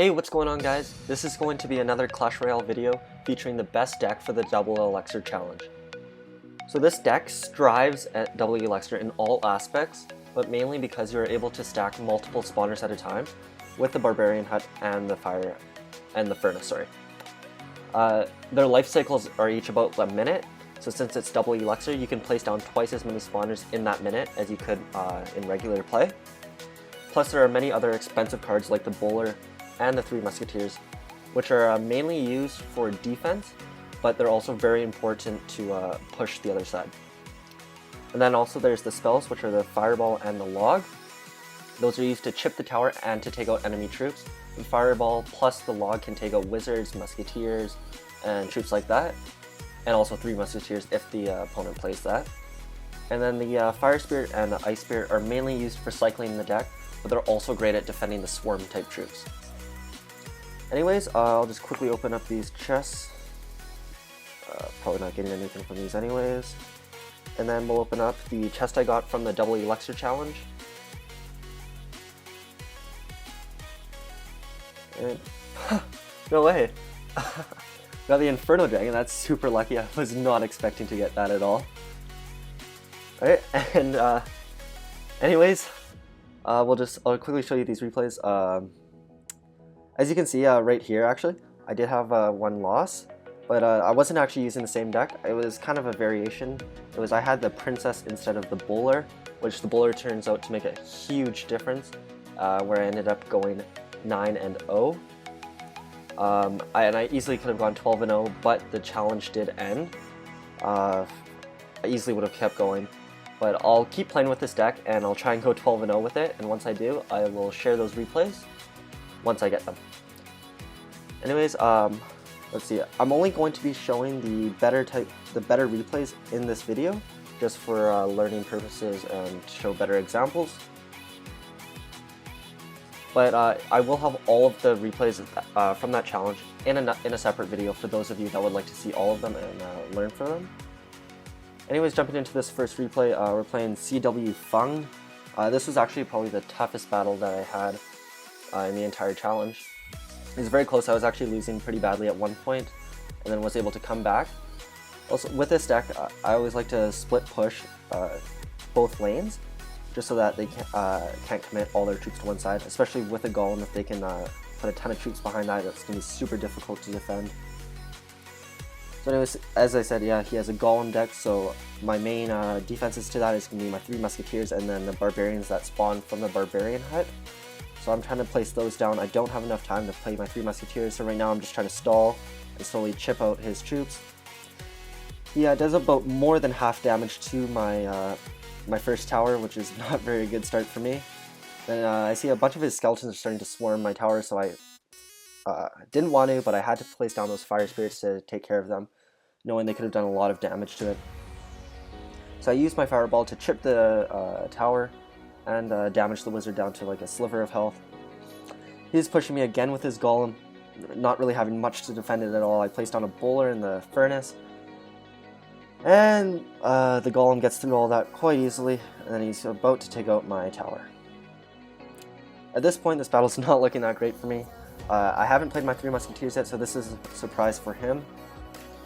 Hey, what's going on guys? This is going to be another Clash Royale video featuring the best deck for the double Elixir challenge. So this deck strives at double Elixir in all aspects, but mainly because you're able to stack multiple spawners at a time with the Barbarian Hut and the Furnace. Their life cycles are each about a minute, so since it's double Elixir, you can place down twice as many spawners in that minute as you could in regular play. Plus there are many other expensive cards like the Bowler and the Three Musketeers, which are mainly used for defense, but they're also very important to push the other side. And then also there's the spells, which are the Fireball and the Log. Those are used to chip the tower and to take out enemy troops. The Fireball plus the Log can take out wizards, musketeers, and troops like that, and also Three Musketeers if the opponent plays that. And then the Fire Spirit and the Ice Spirit are mainly used for cycling the deck, but they're also great at defending the swarm type troops. Anyways, I'll just quickly open up these chests. Probably not getting anything from these anyways. And then we'll open up the chest I got from the double Elixir challenge. And no way! Got the Inferno Dragon, that's super lucky. I was not expecting to get that at all. Alright, and anyways, I'll quickly show you these replays. As you can see right here, actually, I did have one loss, but I wasn't actually using the same deck. It was kind of a variation. I had the Princess instead of the Bowler, which the Bowler turns out to make a huge difference, where I ended up going 9-0. And I easily could have gone 12-0, but the challenge did end. I easily would have kept going, but I'll keep playing with this deck and I'll try and go 12-0 with it, and once I do, I will share those replays once I get them. Anyways, let's see. I'm only going to be showing the better replays in this video, just for learning purposes and to show better examples. But I will have all of the replays from that challenge in a separate video for those of you that would like to see all of them and learn from them. Anyways, jumping into this first replay, we're playing CW Fung. This was actually probably the toughest battle that I had in the entire challenge. It was very close. I was actually losing pretty badly at one point, and then was able to come back. Also, with this deck, I always like to split push both lanes, just so that they can't commit all their troops to one side, especially with a Golem. If they can put a ton of troops behind that, that's going to be super difficult to defend. So anyways, as I said, yeah, he has a Golem deck, so my main defenses to that is going to be my Three Musketeers and then the Barbarians that spawn from the Barbarian Hut. So I'm trying to place those down. I don't have enough time to play my Three Musketeers, so right now I'm just trying to stall and slowly chip out his troops. He does about more than half damage to my my first tower, which is not a very good start for me. Then I see a bunch of his skeletons are starting to swarm my tower, so I didn't want to, but I had to place down those Fire Spirits to take care of them, knowing they could have done a lot of damage to it. So I used my Fireball to chip the tower and damage the wizard down to like a sliver of health. He's pushing me again with his Golem, not really having much to defend it at all. I placed down a Bowler in the Furnace, and the Golem gets through all that quite easily, and then he's about to take out my tower. At this point, this battle's not looking that great for me. I haven't played my Three Musketeers yet, so this is a surprise for him.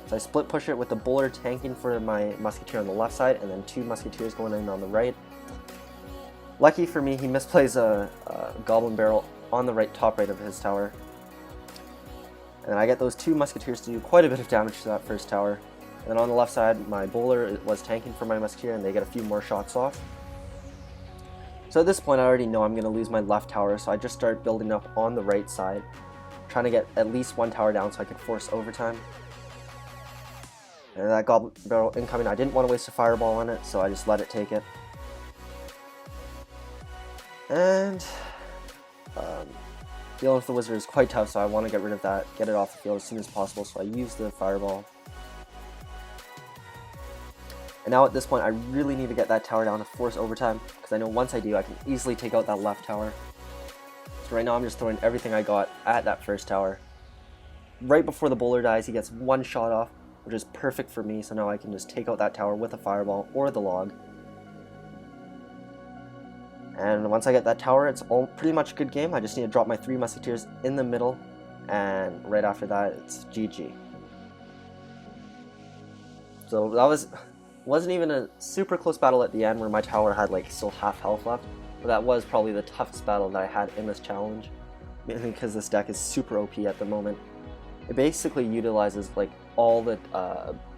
So I split push it with the Bowler tanking for my Musketeer on the left side, and then two Musketeers going in on the right. Lucky for me, he misplays a Goblin Barrel on the top right of his tower. And I get those two Musketeers to do quite a bit of damage to that first tower. And then on the left side, my Bowler was tanking for my Musketeer, and they get a few more shots off. So at this point, I already know I'm going to lose my left tower, so I just start building up on the right side, trying to get at least one tower down so I can force overtime. And that Goblin Barrel incoming, I didn't want to waste a Fireball on it, so I just let it take it. And dealing with the wizard is quite tough, so I want to get rid of that, get it off the field as soon as possible, so I use the Fireball. And now at this point, I really need to get that tower down to force overtime, because I know once I do, I can easily take out that left tower. So right now I'm just throwing everything I got at that first tower. Right before the Bowler dies, he gets one shot off, which is perfect for me, so now I can just take out that tower with a Fireball or the Log. And once I get that tower, it's all pretty much a good game. I just need to drop my 3 musketeers in the middle, and right after that, it's GG. So that wasn't even a super close battle at the end where my tower had like still half health left, but that was probably the toughest battle that I had in this challenge, mainly because this deck is super OP at the moment. It basically utilizes like all the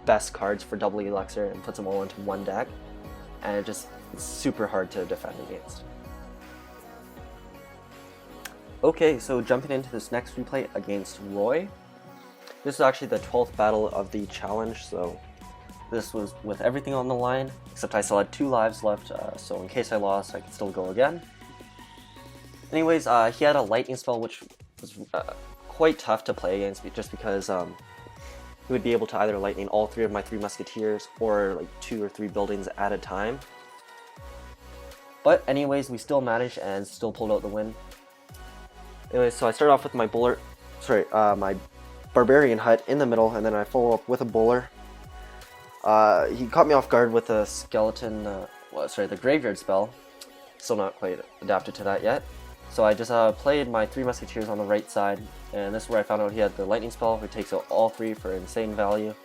best cards for double Elixir and puts them all into one deck, and it's super hard to defend against. Okay, so jumping into this next replay against Roy. This is actually the 12th battle of the challenge, so this was with everything on the line, except I still had 2 lives left, so in case I lost, I could still go again. Anyways, he had a lightning spell, which was quite tough to play against, just because he would be able to either lightning all 3 of my 3 musketeers, or like 2 or 3 buildings at a time. But anyways, we still managed and still pulled out the win. Anyways, so I started off with my my barbarian hut in the middle, and then I follow up with a bowler. He caught me off guard with a skeleton, the graveyard spell. Still not quite adapted to that yet. So I just played my 3 musketeers on the right side, and this is where I found out he had the lightning spell, which takes out all 3 for insane value.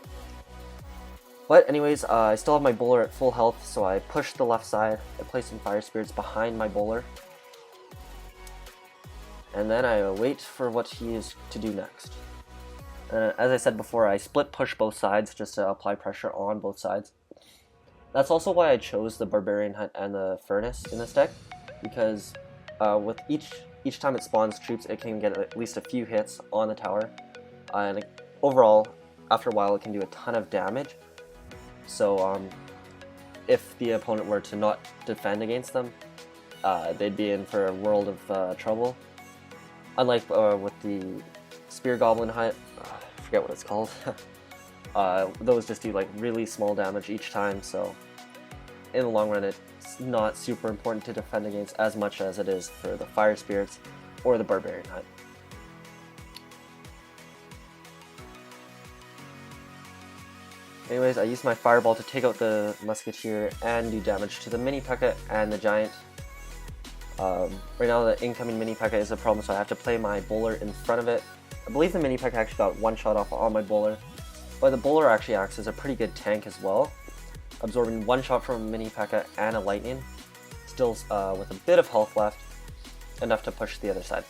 But anyways, I still have my bowler at full health, so I pushed the left side. I placed some fire spirits behind my bowler. And then I wait for what he is to do next. As I said before, I split push both sides just to apply pressure on both sides. That's also why I chose the Barbarian Hut and the Furnace in this deck, because with each time it spawns troops, it can get at least a few hits on the tower, and overall, after a while, it can do a ton of damage. So if the opponent were to not defend against them, they'd be in for a world of trouble. Unlike with the Spear Goblin Hut, I forget what it's called, those just do like really small damage each time, so in the long run it's not super important to defend against as much as it is for the Fire Spirits or the Barbarian Hut. Anyways, I used my Fireball to take out the Musketeer and do damage to the Mini P.E.K.K.A. and the Giant. Right now the incoming Mini P.E.K.K.A. is a problem, so I have to play my bowler in front of it. I believe the Mini P.E.K.K.A. actually got one shot off on my bowler, but the bowler actually acts as a pretty good tank as well, absorbing one shot from a Mini P.E.K.K.A. and a lightning, still with a bit of health left, enough to push the other side.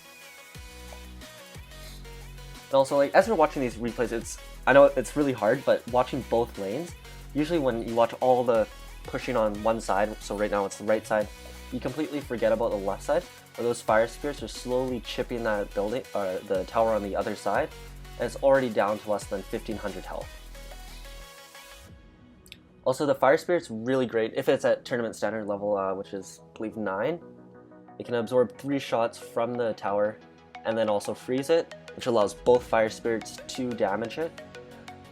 And also, like, as we're watching these replays, I know it's really hard, but watching both lanes, usually when you watch all the pushing on one side, so right now it's the right side, you completely forget about the left side, where those fire spirits are slowly chipping that building, or the tower on the other side, and it's already down to less than 1500 health. Also, the fire spirit's really great if it's at tournament standard level, which is, I believe, 9. It can absorb 3 shots from the tower, and then also freeze it, which allows both fire spirits to damage it.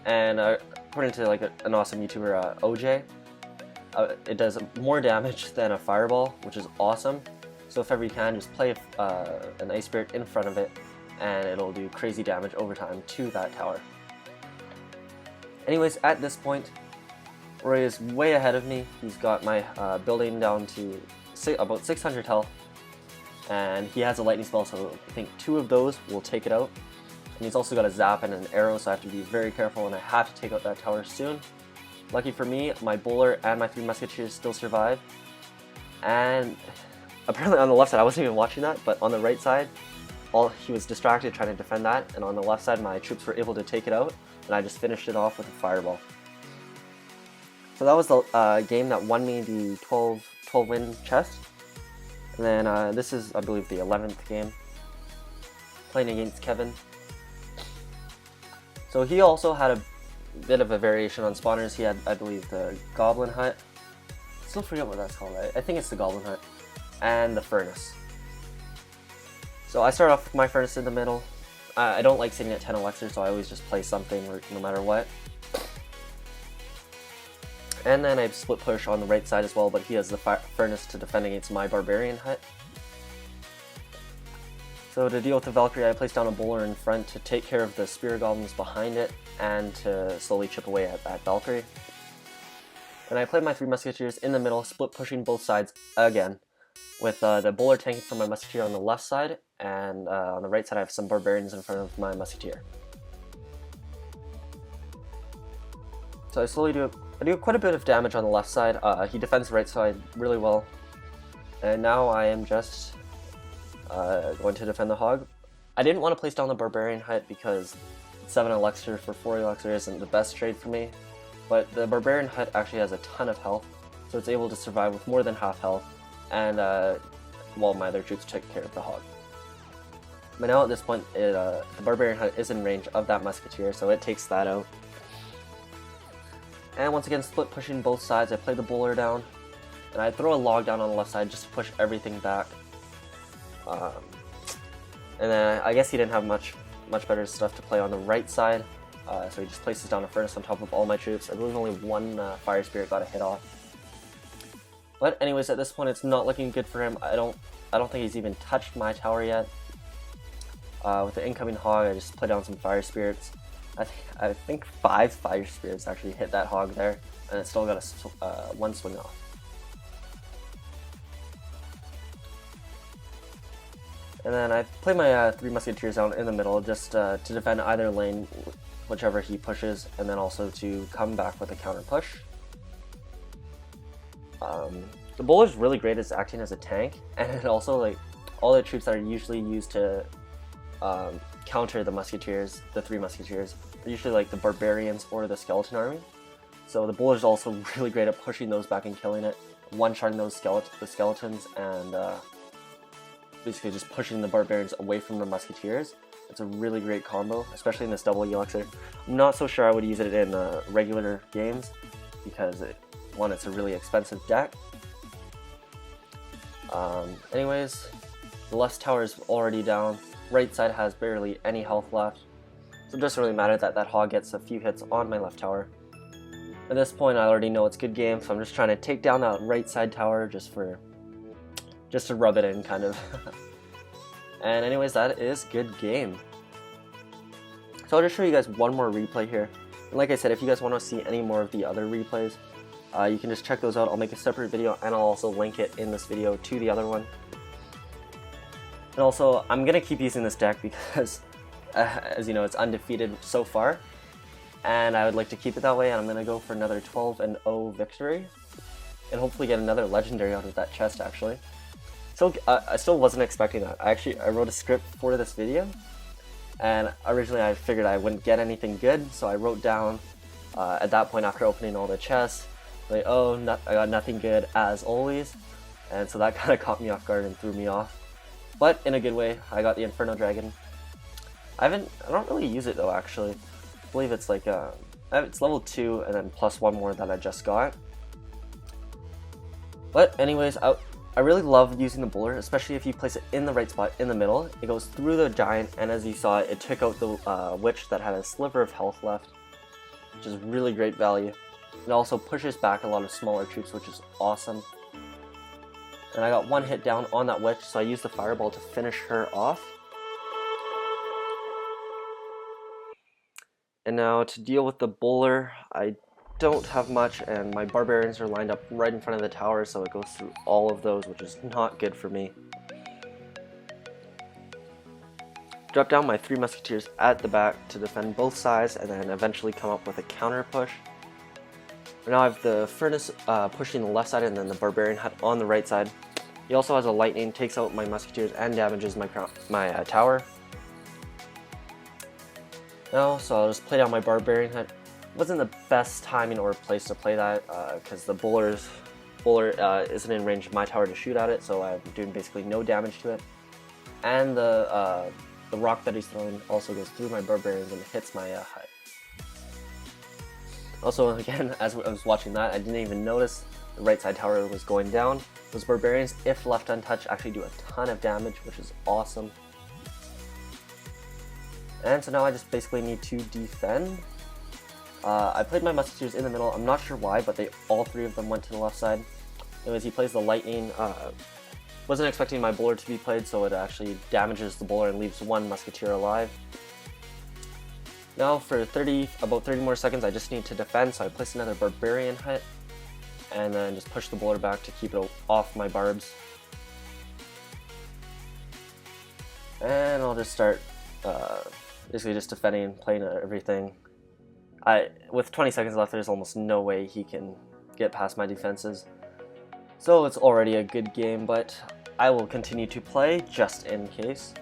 And according to like an awesome YouTuber, OJ, it does more damage than a fireball, which is awesome. So if ever you can, just play an ice spirit in front of it, and it'll do crazy damage over time to that tower. Anyways, at this point, Roy is way ahead of me. He's got my building down to about 600 health, and he has a lightning spell, so I think 2 of those will take it out. And he's also got a zap and an arrow, so I have to be very careful, and I have to take out that tower soon. Lucky for me, my bowler and my 3 musketeers still survive. And apparently on the left side, I wasn't even watching that, but on the right side, he was distracted trying to defend that, and on the left side, my troops were able to take it out, and I just finished it off with a fireball. So that was the game that won me the 12 win chest. And then this is, I believe, the 11th game, playing against Kevin. So he also had a bit of a variation on spawners. He had, I believe, the Goblin Hut. I still forget what that's called. I think it's the Goblin Hut. And the Furnace. So I start off with my Furnace in the middle. I don't like sitting at 10 Elixir, so I always just play something no matter what. And then I split push on the right side as well, but he has the Furnace to defend against my Barbarian Hut. So to deal with the Valkyrie, I placed down a bowler in front to take care of the Spear Goblins behind it, and to slowly chip away at that Valkyrie. And I played my 3 Musketeers in the middle, split pushing both sides again. with the bowler tanking for my musketeer on the left side, and on the right side I have some barbarians in front of my musketeer. So I do quite a bit of damage on the left side. He defends the right side really well, and now I am just going to defend the hog. I didn't want to place down the barbarian hut because 7 elixir for 4 elixir isn't the best trade for me, but the barbarian hut actually has a ton of health, so it's able to survive with more than half health, and while my other troops took care of the hog. But now at this point, the barbarian hut is in range of that musketeer, so it takes that out. And once again, split pushing both sides. I play the bowler down, and I throw a log down on the left side just to push everything back. And then I guess he didn't have much better stuff to play on the right side, so he just places down a furnace on top of all my troops. I believe only one fire spirit got a hit off. But anyways, at this point, it's not looking good for him. I don't think he's even touched my tower yet. With the incoming hog, I just play down some fire spirits. I think 5 fire spirits actually hit that hog there, and it still got a one swing off. And then I play my 3 musketeers out in the middle just to defend either lane, whichever he pushes, and then also to come back with a counter push. The bowler is really great as acting as a tank, and it also, like, all the troops that are usually used to counter the musketeers, the 3 musketeers, are usually like the barbarians or the skeleton army. So the bowler is also really great at pushing those back and killing it, one-shotting those the skeletons, and basically just pushing the barbarians away from the musketeers. It's a really great combo, especially in this double elixir. I'm not so sure I would use it in regular games because one, it's a really expensive deck. Anyways, the left tower is already down. Right side has barely any health left, so it doesn't really matter that that hog gets a few hits on my left tower. At this point, I already know it's good game, so I'm just trying to take down that right side tower just to rub it in, kind of. And anyways, that is good game. So I'll just show you guys one more replay here. And like I said, if you guys want to see any more of the other replays, you can just check those out. I'll make a separate video, and I'll also link it in this video to the other one. And also, I'm going to keep using this deck because, as you know, it's undefeated so far. And I would like to keep it that way, and I'm going to go for another 12-0 victory. And hopefully get another legendary out of that chest, actually. So I still wasn't expecting that. I wrote a script for this video, and originally I figured I wouldn't get anything good, so I wrote down, at that point after opening all the chests, like, oh, I got nothing good as always. And so that kind of caught me off guard and threw me off. But in a good way, I got the Inferno Dragon. I don't really use it though, actually. I believe it's like, it's level 2 and then plus 1 more that I just got. But anyways, I really love using the bowler, especially if you place it in the right spot in the middle. It goes through the giant, and as you saw, it took out the witch that had a sliver of health left, which is really great value. It also pushes back a lot of smaller troops, which is awesome. And I got 1 hit down on that witch, so I used the fireball to finish her off. And now to deal with the bowler, I don't have much, and my barbarians are lined up right in front of the tower, so it goes through all of those, which is not good for me. Drop down my 3 musketeers at the back to defend both sides, and then eventually come up with a counter push. Now I have the furnace pushing the left side, and then the barbarian hut on the right side. He also has a lightning, takes out my musketeers and damages my tower. Now, so I'll just play down my barbarian hut. Wasn't the best timing or place to play that because the bowler isn't in range of my tower to shoot at it, so I'm doing basically no damage to it. And the rock that he's throwing also goes through my barbarians and hits my hut. Also, again, as I was watching that, I didn't even notice the right side tower was going down. Those barbarians, if left untouched, actually do a ton of damage, which is awesome. And so now I just basically need to defend. I played my musketeers in the middle. I'm not sure why, but all 3 of them went to the left side. Anyways, he plays the lightning. Wasn't expecting my bowler to be played, so it actually damages the bowler and leaves 1 musketeer alive. Now for about 30 more seconds, I just need to defend, so I place another barbarian hut, and then just push the bowler back to keep it off my barbs. And I'll just start basically just defending, playing everything. With 20 seconds left, there's almost no way he can get past my defenses. So it's already a good game, but I will continue to play just in case.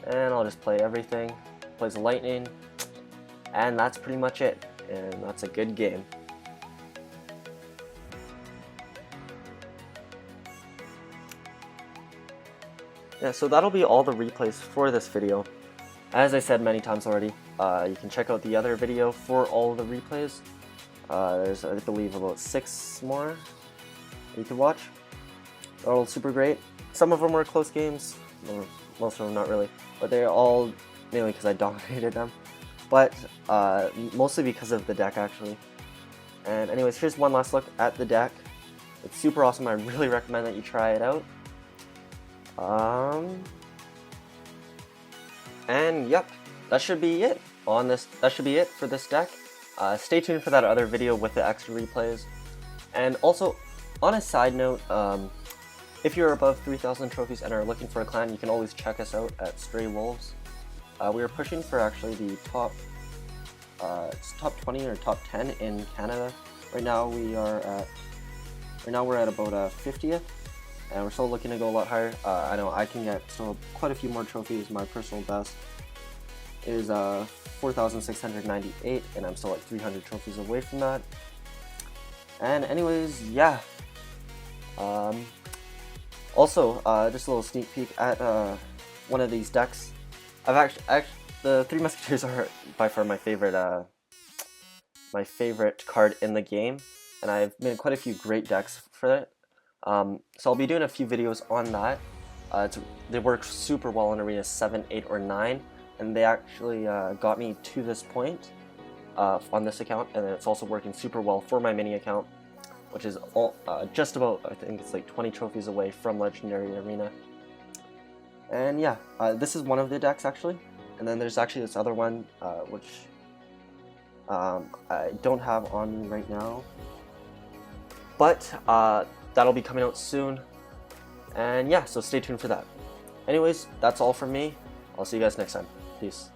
And I'll just play everything. Plays lightning. And that's pretty much it. And that's a good game. Yeah, so that'll be all the replays for this video. As I said many times already, you can check out the other video for all of the replays. There's, I believe, about 6 more you can watch. They're all super great. Some of them were close games, most of them not really, but they're all mainly because I dominated them. But mostly because of the deck, actually. And anyways, here's one last look at the deck. It's super awesome. I really recommend that you try it out. And yep, that should be it on this. That should be it for this deck. Stay tuned for that other video with the extra replays. And also, on a side note, if you're above 3,000 trophies and are looking for a clan, you can always check us out at Stray Wolves. We are pushing for actually the top 20 or top 10 in Canada. Right now we're at about 50th, and we're still looking to go a lot higher. I know I can get still quite a few more trophies. My personal best is 4,698, and I'm still like 300 trophies away from that. And anyways, yeah. Also, just a little sneak peek at one of these decks. I've actually the Three Musketeers are by far my favorite card in the game, and I've made quite a few great decks for it. So I'll be doing a few videos on that. They work super well in Arena 7, 8, or 9, and they actually got me to this point on this account, and it's also working super well for my mini account, which is all, just about, I think it's like 20 trophies away from Legendary Arena. And yeah, this is one of the decks actually, and then there's actually this other one which I don't have on me right now, but that'll be coming out soon. And yeah, so stay tuned for that. Anyways, that's all from me. I'll see you guys next time. Peace.